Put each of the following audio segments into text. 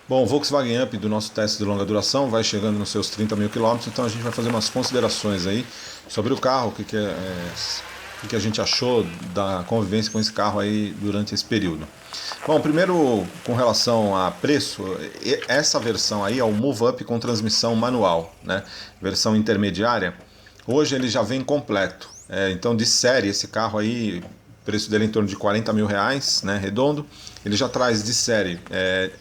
Bom, o Volkswagen Up do nosso teste de longa duração vai chegando nos seus 30 mil quilômetros, então a gente vai fazer umas considerações aí sobre o carro, o que a gente achou da convivência com esse carro aí durante esse período. Bom, primeiro com relação a preço, essa versão aí é o Move Up com transmissão manual, né? Versão intermediária. Hoje ele já vem completo, então de série esse carro aí, o preço dele é em torno de 40 mil reais, né, redondo. Ele já traz de série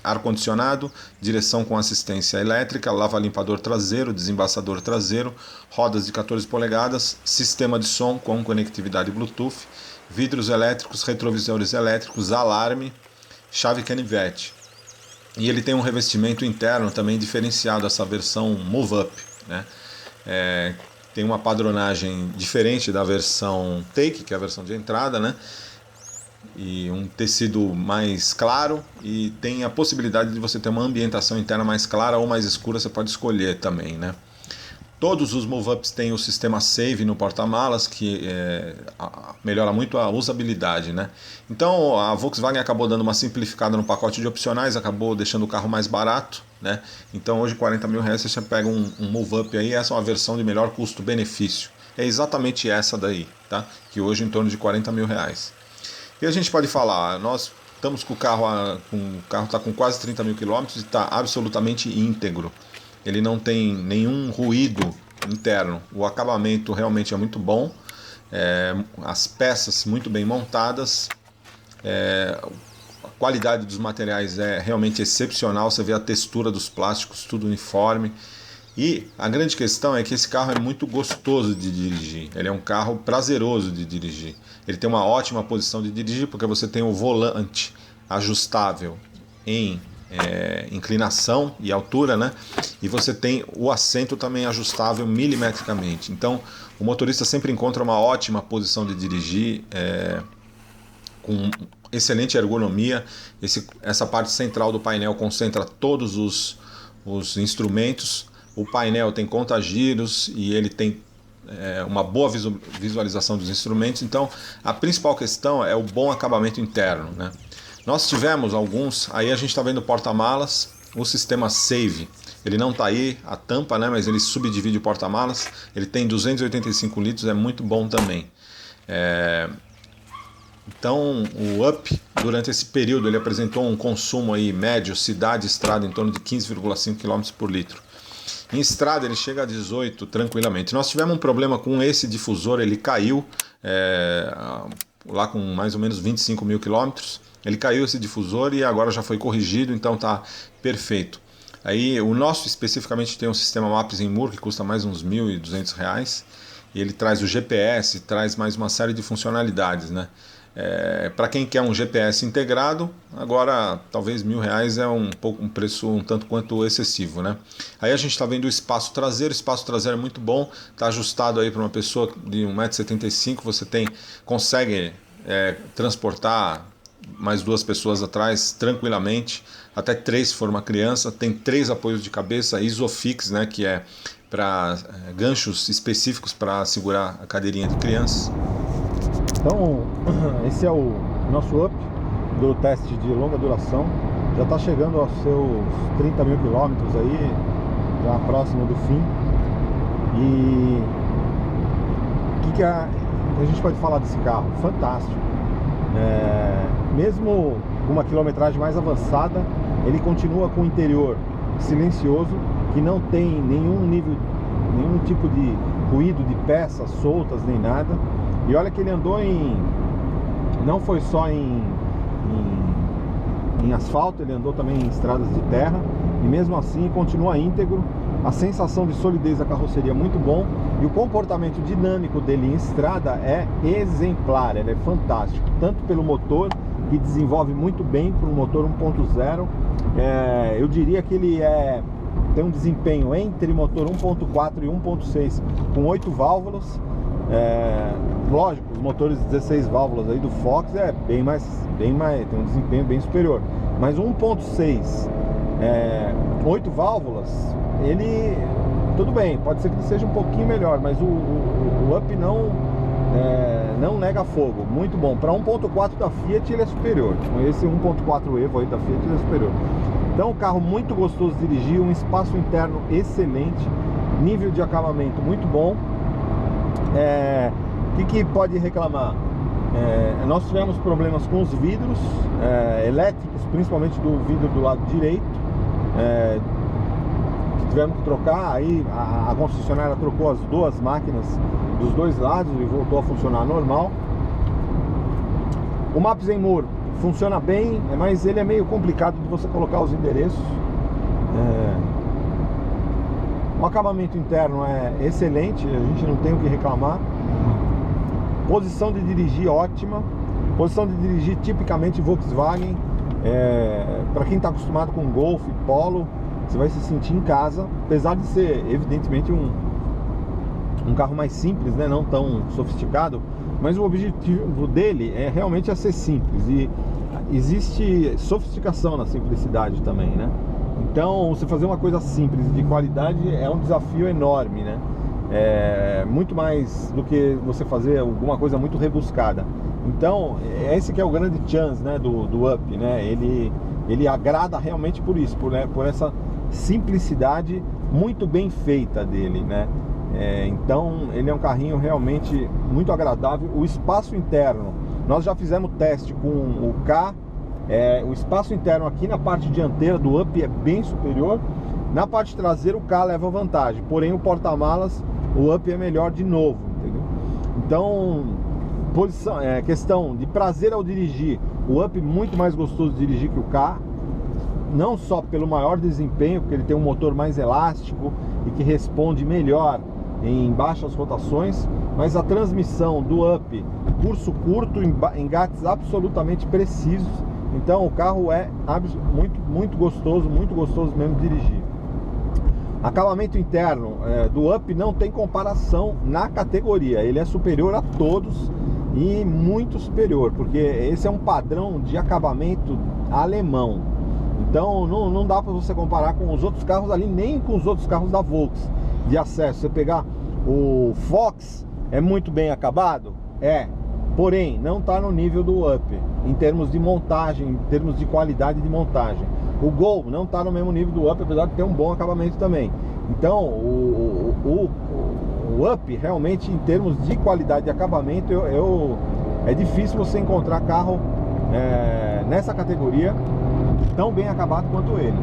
ar-condicionado, direção com assistência elétrica, lava-limpador traseiro, desembaçador traseiro, rodas de 14 polegadas, sistema de som com conectividade Bluetooth, vidros elétricos, retrovisores elétricos, alarme, chave canivete. E ele tem um revestimento interno também diferenciado, essa versão Move Up, né? Tem uma padronagem diferente da versão Take, que é a versão de entrada, né? E um tecido mais claro, e tem a possibilidade de você ter uma ambientação interna mais clara ou mais escura, você pode escolher também, né? Todos os Move-Ups têm o sistema Save no porta-malas, que melhora muito a usabilidade, né? Então a Volkswagen acabou dando uma simplificada no pacote de opcionais, acabou deixando o carro mais barato, né? Então hoje 40 mil reais você pega um Move-Up aí, essa é uma versão de melhor custo-benefício. É exatamente essa daí, tá? Que hoje em torno de 40 mil reais. E a gente pode falar, nós estamos com o carro está com quase 30 mil quilômetros e está absolutamente íntegro. Ele não tem nenhum ruído interno. O acabamento realmente é muito bom, as peças muito bem montadas, a qualidade dos materiais é realmente excepcional. Você vê a textura dos plásticos, tudo uniforme. E a grande questão é que esse carro é muito gostoso de dirigir. Ele é um carro prazeroso de dirigir. Ele tem uma ótima posição de dirigir, porque você tem o volante ajustável em inclinação e altura, né? E você tem o assento também ajustável milimetricamente. Então o motorista sempre encontra uma ótima posição de dirigir, com excelente ergonomia. Essa parte central do painel concentra todos os instrumentos. O painel tem contagiros e ele tem uma boa visualização dos instrumentos. Então a principal questão é o bom acabamento interno, né? Nós tivemos alguns, aí a gente está vendo o porta-malas, o sistema Save, ele não está aí, a tampa, né, mas ele subdivide o porta-malas, ele tem 285 litros, é muito bom também. Então o Up, durante esse período, ele apresentou um consumo aí médio, cidade e estrada, em torno de 15,5 km por litro. Em estrada ele chega a 18 tranquilamente. Nós tivemos um problema com esse difusor, ele caiu lá com mais ou menos 25 mil quilômetros. Ele caiu esse difusor e agora já foi corrigido, então está perfeito. Aí o nosso especificamente tem um sistema Maps em Moore que custa mais uns R$ 1.200. E ele traz o GPS, traz mais uma série de funcionalidades, né? Para quem quer um GPS integrado, agora talvez R$ 1.000 é um preço um tanto quanto excessivo, né? Aí a gente está vendo o espaço traseiro é muito bom, está ajustado aí para uma pessoa de 1,75 m, você consegue transportar mais 2 pessoas atrás tranquilamente, até 3 se for uma criança. Tem 3 apoios de cabeça, Isofix, né, que é para ganchos específicos para segurar a cadeirinha de crianças. Então, esse é o nosso Up do teste de longa duração. Já está chegando aos seus 30 mil quilômetros aí, já próximo do fim. E o que a gente pode falar desse carro? Fantástico. Mesmo com uma quilometragem mais avançada, ele continua com o interior silencioso, que não tem nenhum tipo de ruído de peças soltas nem nada. E olha que ele andou não foi só em asfalto, ele andou também em estradas de terra, e mesmo assim continua íntegro. A sensação de solidez da carroceria é muito bom, e o comportamento dinâmico dele em estrada é exemplar, ele é fantástico, tanto pelo motor, que desenvolve muito bem para um motor 1.0. Eu diria que ele tem um desempenho entre motor 1.4 e 1.6 com 8 válvulas. Lógico, os motores 16 válvulas aí do Fox tem um desempenho bem superior, mas o 1.6 8 válvulas, ele tudo bem, pode ser que ele seja um pouquinho melhor, mas o Up não nega fogo, muito bom. Para 1.4 da Fiat ele é superior, esse 1.4 Evo aí da Fiat ele é superior. Então, carro muito gostoso de dirigir, um espaço interno excelente, nível de acabamento muito bom. O que pode reclamar? Nós tivemos problemas com os vidros elétricos, principalmente do vidro do lado direito, que tivemos que trocar. Aí a concessionária trocou as duas máquinas dos dois lados e voltou a funcionar normal. O Maps em Moore funciona bem, mas ele é meio complicado de você colocar os endereços. O acabamento interno é excelente, a gente não tem o que reclamar. Posição de dirigir ótima, posição de dirigir tipicamente Volkswagen. Para quem está acostumado com Golf e Polo, você vai se sentir em casa, apesar de ser evidentemente um carro mais simples, né? Não tão sofisticado, mas o objetivo dele é realmente ser simples, e existe sofisticação na simplicidade também, né? Então, você fazer uma coisa simples de qualidade é um desafio enorme, né? Muito mais do que você fazer alguma coisa muito rebuscada. Então, esse que é o grande chance, né, do Up, né? Ele agrada realmente por isso, por essa simplicidade muito bem feita dele, né? Então, ele é um carrinho realmente muito agradável. O espaço interno, nós já fizemos teste com o K. O espaço interno aqui na parte dianteira do Up é bem superior. Na parte traseira o K leva vantagem, porém o porta-malas, o Up é melhor de novo, entendeu? Então, questão de prazer ao dirigir, o Up muito mais gostoso de dirigir que o K. Não só pelo maior desempenho, porque ele tem um motor mais elástico e que responde melhor em baixas rotações, mas a transmissão do Up, curso curto, engates absolutamente precisos. Então o carro é muito gostoso mesmo de dirigir. Acabamento interno do Up não tem comparação na categoria, ele é superior a todos e muito superior, porque esse é um padrão de acabamento alemão. Então não dá para você comparar com os outros carros ali, nem com os outros carros da Volks de acesso. Você pegar o Fox, é muito bem acabado? Porém, não está no nível do Up, em termos de montagem, em termos de qualidade de montagem. O Gol não está no mesmo nível do Up, apesar de ter um bom acabamento também. Então, o Up, realmente, em termos de qualidade de acabamento, é difícil você encontrar carro nessa categoria tão bem acabado quanto ele.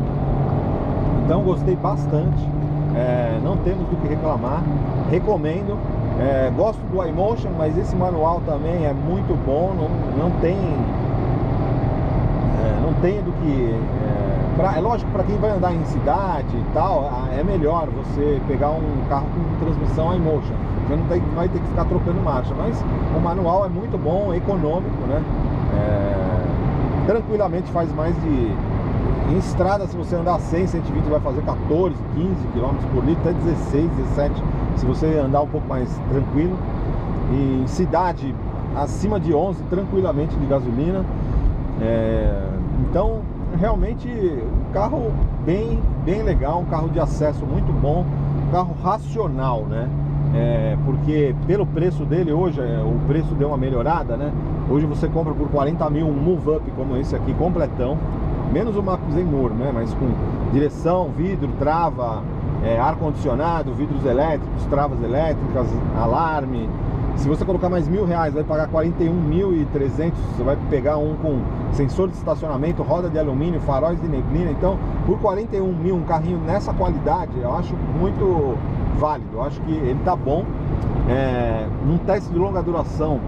Então, gostei bastante, não temos do que reclamar, recomendo. Gosto do iMotion, mas esse manual também é muito bom, não tem do que... é lógico, para quem vai andar em cidade e tal, é melhor você pegar um carro com transmissão iMotion. Você não vai ter que ficar trocando marcha, mas o manual é muito bom, econômico, né? Tranquilamente faz mais de... Em estrada, se você andar 100, 120, vai fazer 14, 15 km por litro, até 16, 17, se você andar um pouco mais tranquilo. E em cidade, acima de 11, tranquilamente de gasolina. Então, realmente, um carro bem legal, um carro de acesso muito bom, um carro racional, né? Porque pelo preço dele hoje, o preço deu uma melhorada, né? Hoje você compra por 40 mil um Move Up como esse aqui, completão. Menos o Maps em Moore, né? Mas com direção, vidro, trava, ar-condicionado, vidros elétricos, travas elétricas, alarme. Se você colocar mais R$1.000, vai pagar 41.300. Você vai pegar um com sensor de estacionamento, roda de alumínio, faróis de neblina. Então, por 41 mil, um carrinho nessa qualidade, eu acho muito válido. Eu acho que ele tá bom. Num teste de longa duração,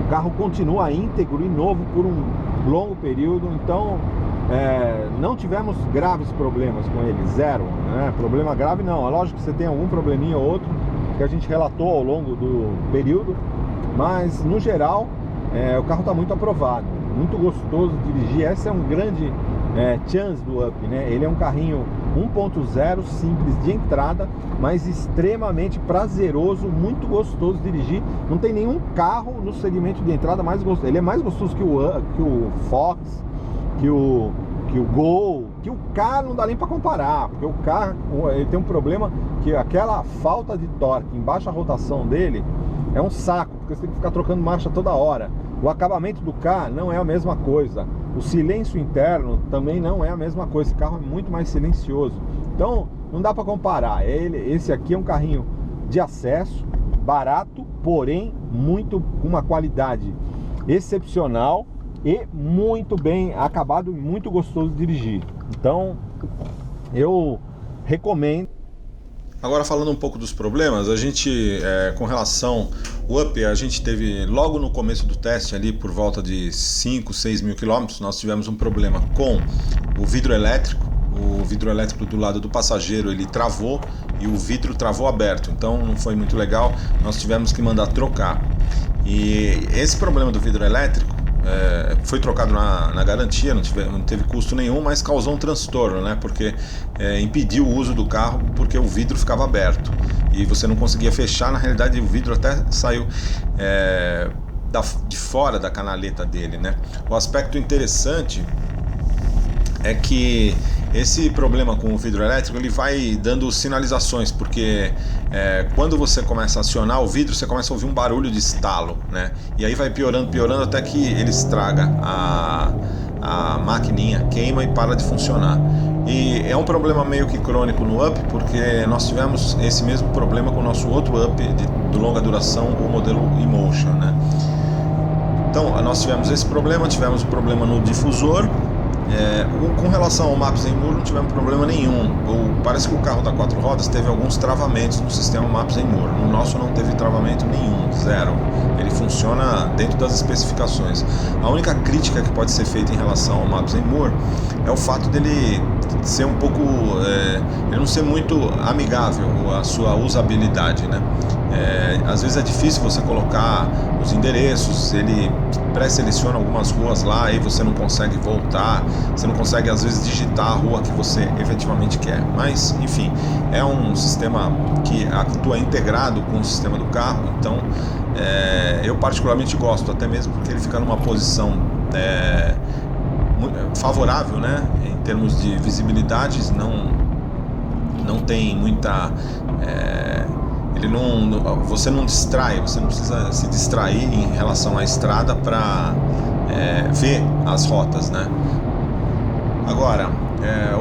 o carro continua íntegro e novo por um longo período. Então, não tivemos graves problemas com ele, zero, né? Problema grave não. É lógico que você tem algum probleminha ou outro que a gente relatou ao longo do período, mas no geral o carro está muito aprovado, muito gostoso de dirigir. Esse é um grande chance do Up, né? Ele é um carrinho 1.0 simples de entrada, mas extremamente prazeroso, muito gostoso de dirigir. Não tem nenhum carro no segmento de entrada mais gostoso. Ele é mais gostoso que o Fox, que o Gol, que o K não dá nem para comparar, porque o K ele tem um problema, que aquela falta de torque em baixa rotação dele é um saco, porque você tem que ficar trocando marcha toda hora. O acabamento do K não é a mesma coisa. O silêncio interno também não é a mesma coisa. Esse carro é muito mais silencioso. Então não dá para comparar. Esse aqui é um carrinho de acesso, barato, porém com uma qualidade excepcional e muito bem acabado e muito gostoso de dirigir. Então eu recomendo. Agora, falando um pouco dos problemas, a gente, com relação ao Up, a gente teve logo no começo do teste, ali por volta de 5, 6 mil quilômetros, nós tivemos um problema com o vidro elétrico. O vidro elétrico do lado do passageiro ele travou e o vidro travou aberto, então não foi muito legal, nós tivemos que mandar trocar. E esse problema do vidro elétrico foi trocado na garantia, não teve custo nenhum, mas causou um transtorno, né? Porque impediu o uso do carro porque o vidro ficava aberto e você não conseguia fechar. Na realidade, o vidro até saiu de fora da canaleta dele, né? O aspecto interessante é que esse problema com o vidro elétrico ele vai dando sinalizações, porque quando você começa a acionar o vidro, você começa a ouvir um barulho de estalo, né? E aí vai piorando até que ele estraga a maquininha, queima e para de funcionar. E é um problema meio que crônico no Up, porque nós tivemos esse mesmo problema com o nosso outro Up de longa duração, o modelo Emotion, né? Então nós tivemos esse problema, tivemos um problema no difusor. Com relação ao Maps em Moor não tivemos problema nenhum. Parece que o carro da 4 rodas teve alguns travamentos no sistema Maps em Moor. No nosso não teve travamento nenhum, zero. Ele funciona dentro das especificações. A única crítica que pode ser feita em relação ao Maps em Moor é o fato dele ser um pouco, ele não ser muito amigável a sua usabilidade, né? Às vezes é difícil você colocar os endereços, ele pré-seleciona algumas ruas lá e você não consegue voltar, você não consegue às vezes digitar a rua que você efetivamente quer, mas enfim, é um sistema que atua integrado com o sistema do carro, então eu particularmente gosto, até mesmo porque ele fica numa posição favorável, né, em termos de visibilidade, não tem muita... você não distrai, você não precisa se distrair em relação à estrada para ver as rotas, né? Agora,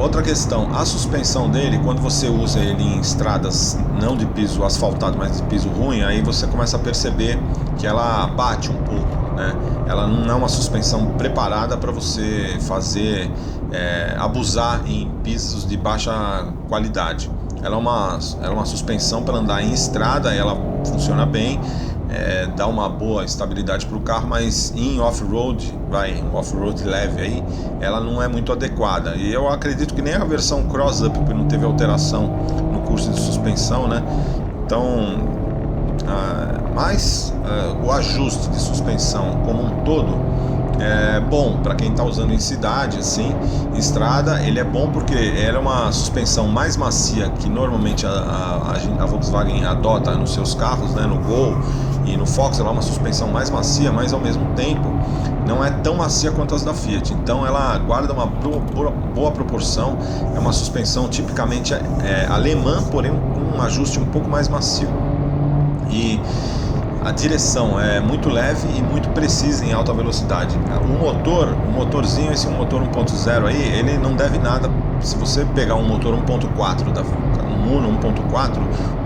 outra questão, a suspensão dele, quando você usa ele em estradas não de piso asfaltado, mas de piso ruim, aí você começa a perceber que ela bate um pouco, né? Ela não é uma suspensão preparada para você fazer, abusar em pisos de baixa qualidade. Ela é uma suspensão para andar em estrada, ela funciona bem, dá uma boa estabilidade para o carro, mas em off-road, um off-road leve aí, ela não é muito adequada. E eu acredito que nem a versão Cross-Up, porque não teve alteração no curso de suspensão, né? Então, mas o ajuste de suspensão como um todo é bom para quem está usando em cidade, assim, em estrada. Ele é bom porque ela é uma suspensão mais macia que normalmente a Volkswagen adota nos seus carros, né, no Gol e no Fox. Ela é uma suspensão mais macia, mas ao mesmo tempo não é tão macia quanto as da Fiat. Então ela guarda uma boa proporção. É uma suspensão tipicamente alemã, porém com um ajuste um pouco mais macio. E a direção é muito leve e muito precisa em alta velocidade. O motorzinho, esse motor 1.0 aí, ele não deve nada. Se você pegar um motor 1.4 um Uno 1.4,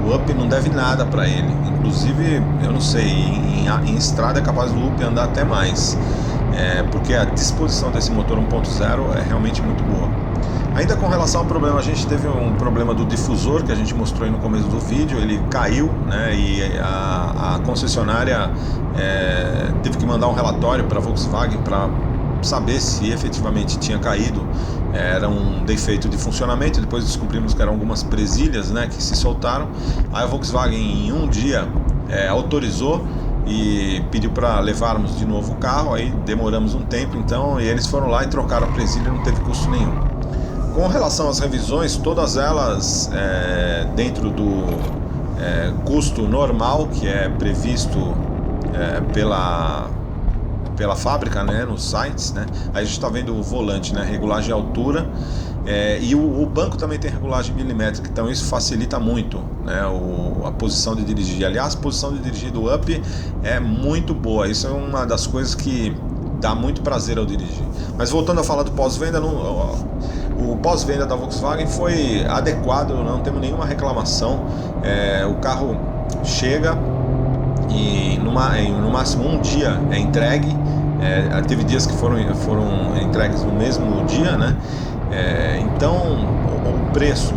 o Up não deve nada para ele. Inclusive, eu não sei, em estrada é capaz do Up andar até mais, porque a disposição desse motor 1.0 é realmente muito boa. Ainda com relação ao problema, a gente teve um problema do difusor que a gente mostrou aí no começo do vídeo. Ele caiu, né, e a concessionária teve que mandar um relatório para a Volkswagen para saber se efetivamente tinha caído. Era um defeito de funcionamento. Depois descobrimos que eram algumas presilhas, né, que se soltaram. Aí a Volkswagen em um dia autorizou e pediu para levarmos de novo o carro. Aí demoramos um tempo, então, e eles foram lá e trocaram a presilha, não teve custo nenhum. Com relação às revisões, todas elas dentro do custo normal que é previsto pela fábrica, né, nos sites, né? Aí a gente está vendo o volante, né, regulagem de altura, e o banco também tem regulagem milimétrica, então isso facilita muito, né, a posição de dirigir. Aliás, a posição de dirigir do Up é muito boa. Isso é uma das coisas que dá muito prazer ao dirigir. Mas voltando a falar do pós-venda, o pós-venda da Volkswagen foi adequado, não temos nenhuma reclamação. O carro chega e no máximo um dia é entregue. Teve dias que foram entregues no mesmo dia, né? Então o preço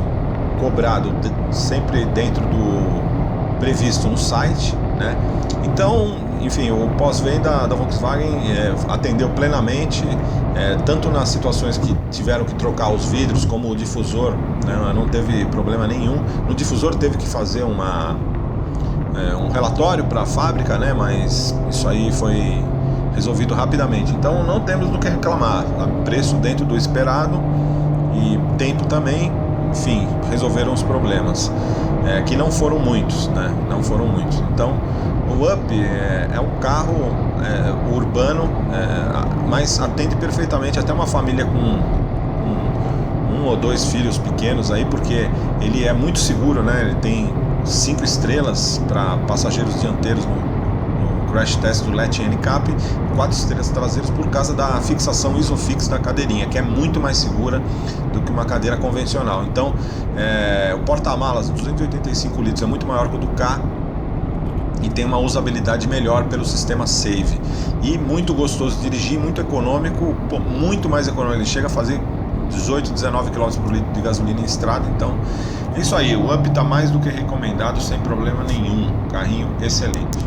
cobrado sempre dentro do previsto no site, né? Então, enfim, o pós-venda da Volkswagen atendeu plenamente, tanto nas situações que tiveram que trocar os vidros, como o difusor, né? Não teve problema nenhum. No difusor teve que fazer um relatório para a fábrica, né? Mas isso aí foi resolvido rapidamente. Então não temos do que reclamar. Preço dentro do esperado e tempo também. Enfim, resolveram os problemas, que não foram muitos, né? Não foram muitos. Então, o Up é um carro urbano, mas atende perfeitamente até uma família com um ou dois filhos pequenos aí, porque ele é muito seguro, né? Ele tem 5 estrelas para passageiros dianteiros no crash test do Latch NCAP, 4 estrelas traseiras por causa da fixação Isofix da cadeirinha, que é muito mais segura do que uma cadeira convencional. Então, o porta-malas 285 litros é muito maior que o do K e tem uma usabilidade melhor pelo sistema Save. E muito gostoso de dirigir, muito econômico, muito mais econômico. Ele chega a fazer 18, 19 km por litro de gasolina em estrada. Então, é isso aí. O Up está mais do que recomendado, sem problema nenhum. Carrinho excelente.